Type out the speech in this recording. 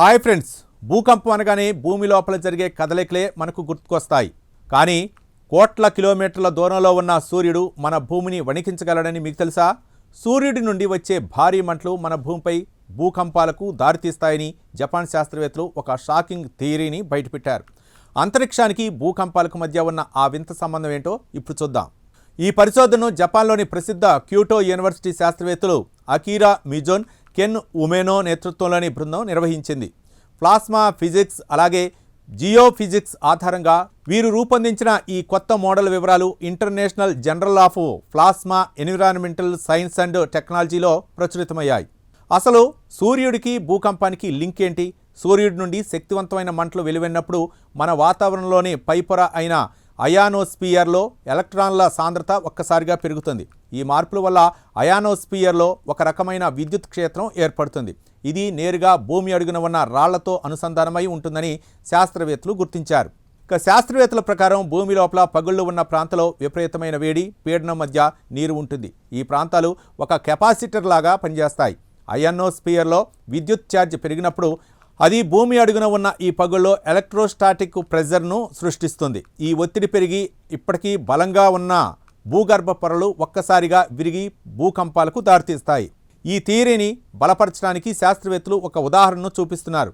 Hi friends, భూకంపం అనగానే భూమి లోపల జరిగే కదలికలే మనకు గుర్తుకొస్తాయి. కానీ కోట్ల కిలోమీటర్ల దూరంలో ఉన్న సూర్యుడు మన భూమిని వణికించగలడని మీకు తెలుసా? సూర్యుడి నుండి వచ్చే భారీ మంటలు మన భూమిపై భూకంపాలకు దారితీస్తాయని జపాన్ శాస్త్రవేత్తలు ఒక షాకింగ్ థియరీని బయటపెట్టారు. అంతరిక్షానికి భూకంపాలకు మధ్య ఉన్న ఆ వింత సంబంధం ఏంటో ఇప్పుడు చూద్దాం. ఈ పరిశోధనను జపాన్లోని ప్రసిద్ధ క్యోటో యూనివర్సిటీ శాస్త్రవేత్తలు అకిరా మిజోన్, కెన్ ఉమెనో నేతృత్వంలోని బృందం నిర్వహించింది. ప్లాస్మా ఫిజిక్స్ అలాగే జియో ఫిజిక్స్ ఆధారంగా వీరు రూపొందించిన ఈ కొత్త మోడల్ వివరాలు international journal of plasma environmental science and టెక్నాలజీలో ప్రచురితమయ్యాయి. అసలు సూర్యుడికి భూకంపానికి లింక్ ఏంటి? సూర్యుడి నుండి శక్తివంతమైన మంటలు వెలువడినప్పుడు మన వాతావరణంలోని పైపొర అయిన అయానోస్పియర్లో ఎలక్ట్రాన్ల సాంద్రత ఒక్కసారిగా పెరుగుతుంది. ఈ మార్పుల వల్ల అయానోస్పియర్లో ఒక రకమైన విద్యుత్ క్షేత్రం ఏర్పడుతుంది. ఇది నేరుగా భూమి అడుగున ఉన్న రాళ్లతో అనుసంధానమై ఉంటుందని శాస్త్రవేత్తలు గుర్తించారు. ఇక శాస్త్రవేత్తల ప్రకారం భూమి లోపల పగుళ్ళు ఉన్న ప్రాంతంలో విపరీతమైన వేడి, పీడనం మధ్య నీరు ఉంటుంది. ఈ ప్రాంతాలు ఒక కెపాసిటర్ లాగా పనిచేస్తాయి. అయానోస్పియర్లో విద్యుత్ ఛార్జ్ పెరిగినప్పుడు అది భూమి అడుగున ఉన్న ఈ పగుల్లో ఎలక్ట్రోస్టాటిక్ ప్రెజర్ను సృష్టిస్తుంది. ఈ ఒత్తిడి పెరిగి ఇప్పటికీ బలంగా ఉన్న భూగర్భ పొరలు ఒక్కసారిగా విరిగి భూకంపాలకు దారితీస్తాయి. ఈ థియరీని బలపరచడానికి శాస్త్రవేత్తలు ఒక ఉదాహరణను చూపిస్తున్నారు.